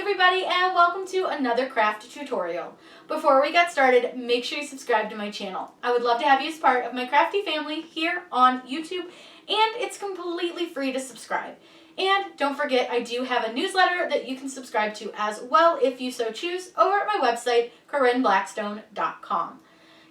everybody, and welcome to another craft tutorial. Before we get started, make sure you subscribe to my channel. I would love to have you as part of my crafty family here on YouTube, and it's completely free to subscribe. And don't forget, I do have a newsletter that you can subscribe to as well if you so choose over at my website, CorinneBlackstone.com.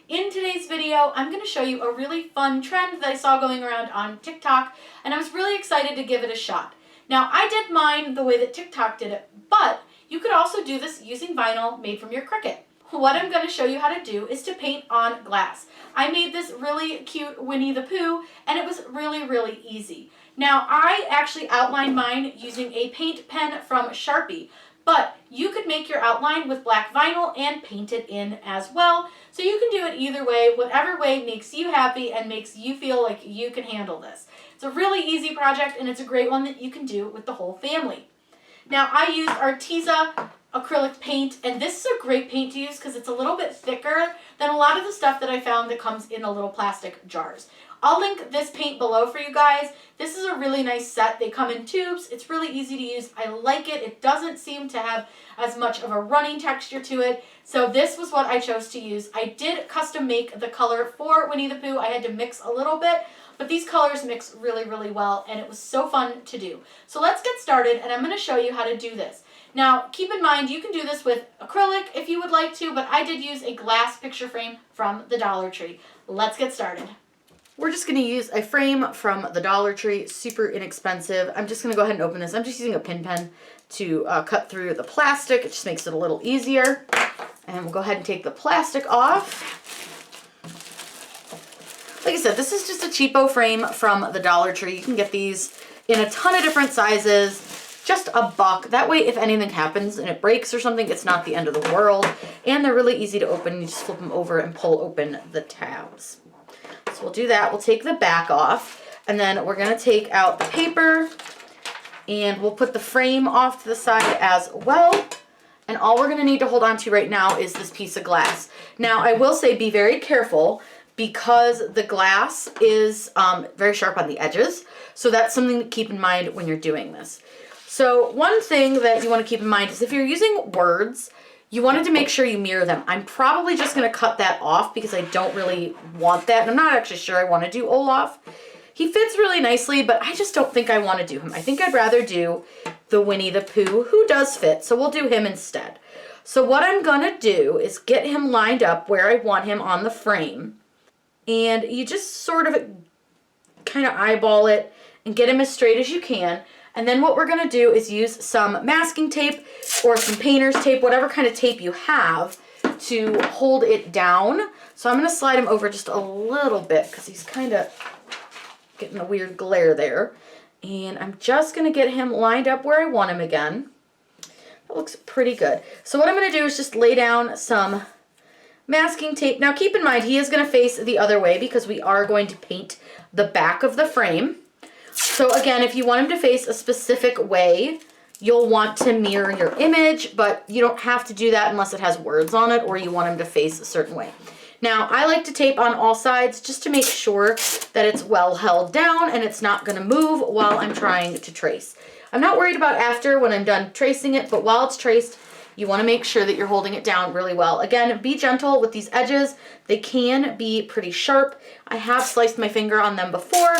In today's video, I'm going to show you a really fun trend that I saw going around on TikTok, and I was really excited to give it a shot. Now, I did mine the way that TikTok did it, but you could also do this using vinyl made from your CRICUT. What I'm going to show you how to do is to paint on glass. I made this really cute Winnie the Pooh, and it was really easy. Now, I actually outlined mine using a paint pen from Sharpie, but you could make your outline with black vinyl and paint it in as well. So you can do it either way, whatever way makes you happy and makes you feel like you can handle this. It's a really easy project, and it's a great one that you can do with the whole family. Now, I used Arteza acrylic paint, and this is a great paint to use because it's a little bit thicker than a lot of the stuff that I found that comes in the little plastic jars. I'll link this paint below for you guys. This is a really nice set. They come in tubes. It's really easy to use. I like it. It doesn't seem to have as much of a running texture to it. So this was what I chose to use. I did custom make the color for Winnie the Pooh. I had to mix a little bit, but these colors mix really well, and it was so fun to do. So let's get started, and I'm going to show you how to do this. Now, keep in mind, you can do this with acrylic if you would like to, but I did use a glass picture frame from the Dollar Tree. Let's get started. We're just going to use a frame from the Dollar Tree, super inexpensive. I'm just going to go ahead and open this. I'm just using a pin pen to cut through the plastic. It just makes it a little easier. And we'll go ahead and take the plastic off. Like I said, this is just a cheapo frame from the Dollar Tree. You can get these in a ton of different sizes. Just $1. That way, if anything happens and it breaks or something, it's not the end of the world. And they're really easy to open. You just flip them over and pull open the tabs. So we'll do that. We'll take the back off, and then we're going to take out the paper, and we'll put the frame off to the side as well. And all we're going to need to hold on to right now is this piece of glass. Now, I will say be very careful because the glass is very sharp on the edges. So that's something to keep in mind when you're doing this. So one thing that you want to keep in mind is if you're using words, you wanted to make sure you mirror them. I'm probably just going to cut that off because I don't really want that. And I'm not actually sure I want to do Olaf. He fits really nicely, but I just don't think I want to do him. I think I'd rather do the Winnie the Pooh, who does fit. So we'll do him instead. So what I'm going to do is get him lined up where I want him on the frame. And you just sort of kind of eyeball it and get him as straight as you can. And then what we're going to do is use some masking tape or some painter's tape, whatever kind of tape you have, to hold it down. So I'm going to slide him over just a little bit because he's kind of getting a weird glare there. And I'm just going to get him lined up where I want him again. That looks pretty good. So what I'm going to do is just lay down some masking tape. Now keep in mind, he is going to face the other way because we are going to paint the back of the frame. So again, if you want him to face a specific way, you'll want to mirror your image, but you don't have to do that unless it has words on it or you want him to face a certain way. Now, I like to tape on all sides just to make sure that it's well held down and it's not going to move while I'm trying to trace. I'm not worried about after when I'm done tracing it, but while it's traced, you want to make sure that you're holding it down really well. Again, be gentle with these edges. They can be pretty sharp. I have sliced my finger on them before.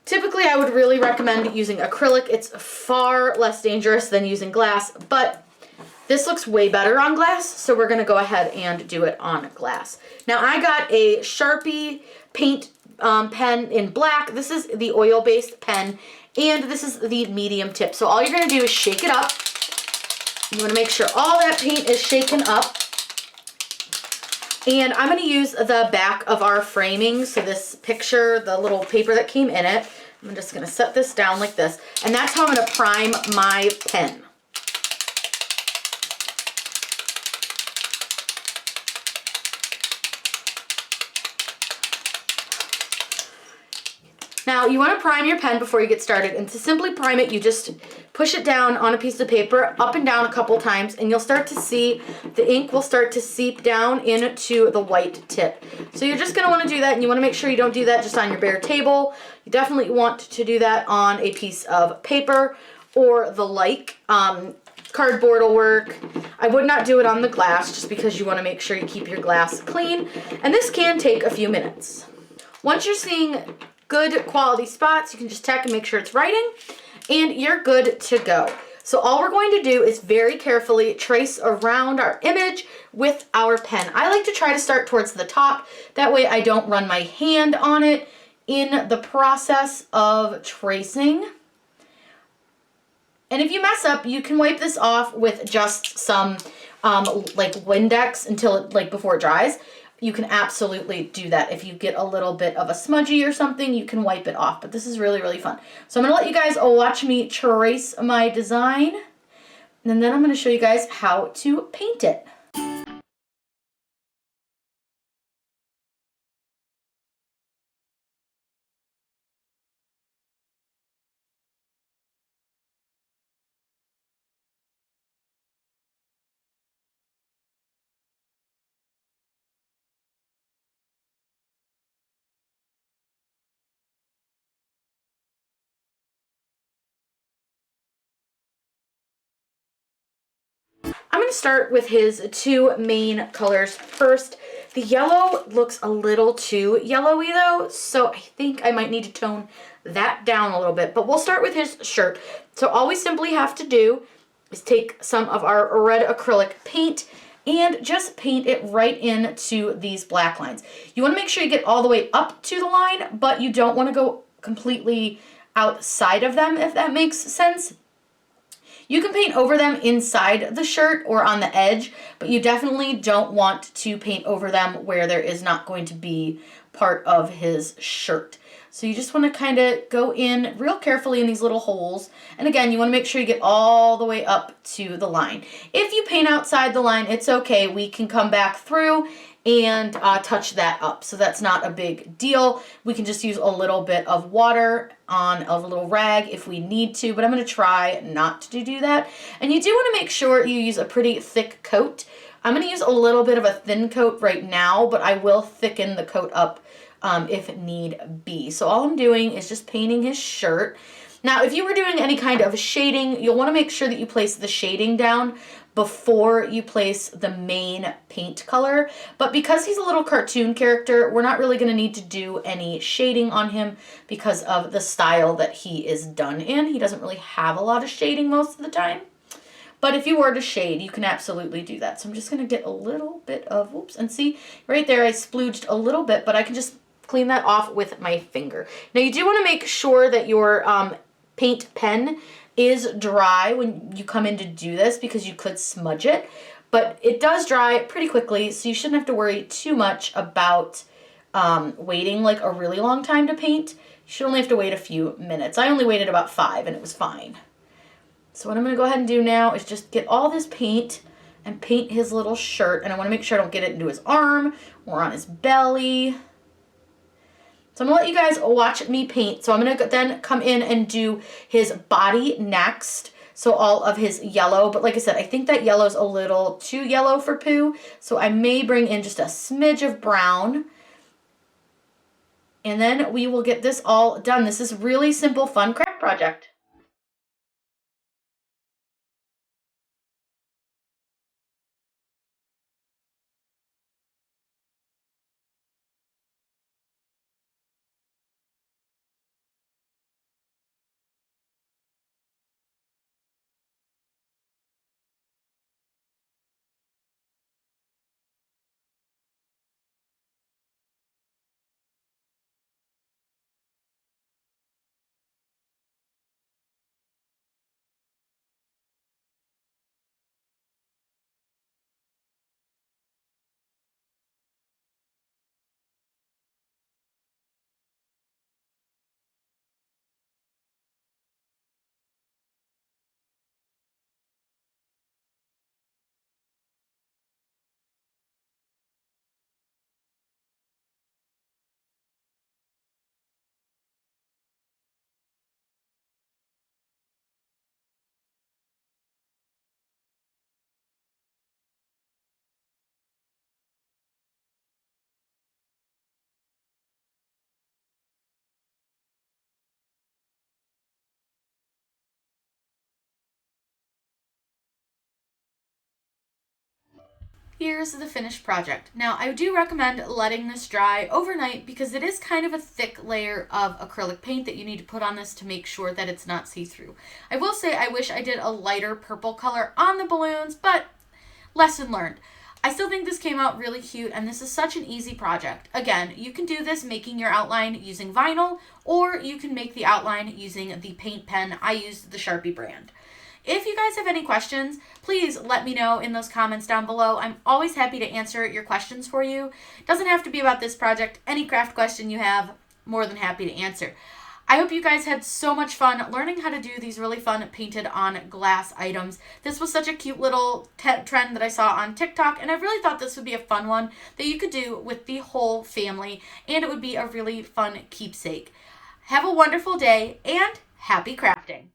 Typically, I would really recommend using acrylic. It's far less dangerous than using glass, but this looks way better on glass, so we're going to go ahead and do it on glass. Now, I got a Sharpie paint pen in black. This is the oil-based pen, and this is the medium tip. So all you're going to do is shake it up. You want to make sure all that paint is shaken up. And I'm going to use the back of our framing, so this picture, the little paper that came in it, I'm just going to set this down like this, and that's how I'm going to prime my pen. Now, you want to prime your pen before you get started, and to simply prime it, you just push it down on a piece of paper, up and down a couple times, and you'll start to see the ink will start to seep down into the white tip. So you're just going to want to do that, and you want to make sure you don't do that just on your bare table. You definitely want to do that on a piece of paper or the like. cardboard will work. I would not do it on the glass just because you want to make sure you keep your glass clean. And this can take a few minutes. Once you're seeing good quality spots, you can just check and make sure it's writing, and you're good to go. So all we're going to do is very carefully trace around our image with our pen. I like to try to start towards the top. That way I don't run my hand on it in the process of tracing. And if you mess up, you can wipe this off with just some like Windex until it, like before it dries. You can absolutely do that. If you get a little bit of a smudgy or something, you can wipe it off. But this is really, really fun. So I'm going to let you guys watch me trace my design. And then I'm going to show you guys how to paint it. I'm going to start with his two main colors first. The yellow looks a little too yellowy though, so I think I might need to tone that down a little bit. But we'll start with his shirt. So all we simply have to do is take some of our red acrylic paint and just paint it right into these black lines. You want to make sure you get all the way up to the line, but you don't want to go completely outside of them, if that makes sense. You can paint over them inside the shirt or on the edge, but you definitely don't want to paint over them where there is not going to be part of his shirt. So you just want to kind of go in real carefully in these little holes. And again, you want to make sure you get all the way up to the line. If you paint outside the line, it's okay. We can come back through and touch that up. So that's not a big deal. We can just use a little bit of water on a little rag if we need to, but I'm going to try not to do that. And you do want to make sure you use a pretty thick coat. I'm going to use a little bit of a thin coat right now, but I will thicken the coat up if need be. So all I'm doing is just painting his shirt. Now, if you were doing any kind of shading, you'll want to make sure that you place the shading down before you place the main paint color. But because he's a little cartoon character, we're not really going to need to do any shading on him because of the style that he is done in. He doesn't really have a lot of shading most of the time. But if you were to shade, you can absolutely do that. So I'm just going to get a little bit of, whoops, and see right there I splooged a little bit, but I can just clean that off with my finger. Now you do want to make sure that your paint pen is dry when you come in to do this because you could smudge it, but it does dry pretty quickly, so you shouldn't have to worry too much about waiting like a really long time to paint. You should only have to wait a few minutes. I only waited about 5 and it was fine. So what I'm going to go ahead and do now is just get all this paint and paint his little shirt, and I want to make sure I don't get it into his arm or on his belly. So I'm going to let you guys watch me paint. So I'm going to then come in and do his body next. So all of his yellow. But like I said, I think that yellow's a little too yellow for Pooh. So I may bring in just a smidge of brown. And then we will get this all done. This is really simple, fun craft project. Here's the finished project. Now, I do recommend letting this dry overnight because it is kind of a thick layer of acrylic paint that you need to put on this to make sure that it's not see-through. I will say I wish I did a lighter purple color on the balloons, but lesson learned. I still think this came out really cute, and this is such an easy project. Again, you can do this making your outline using vinyl, or you can make the outline using the paint pen. I used the Sharpie brand. If you guys have any questions, please let me know in those comments down below. I'm always happy to answer your questions for you. It doesn't have to be about this project. Any craft question you have, more than happy to answer. I hope you guys had so much fun learning how to do these really fun painted on glass items. This was such a cute little trend that I saw on TikTok, and I really thought this would be a fun one that you could do with the whole family, and it would be a really fun keepsake. Have a wonderful day, and happy crafting!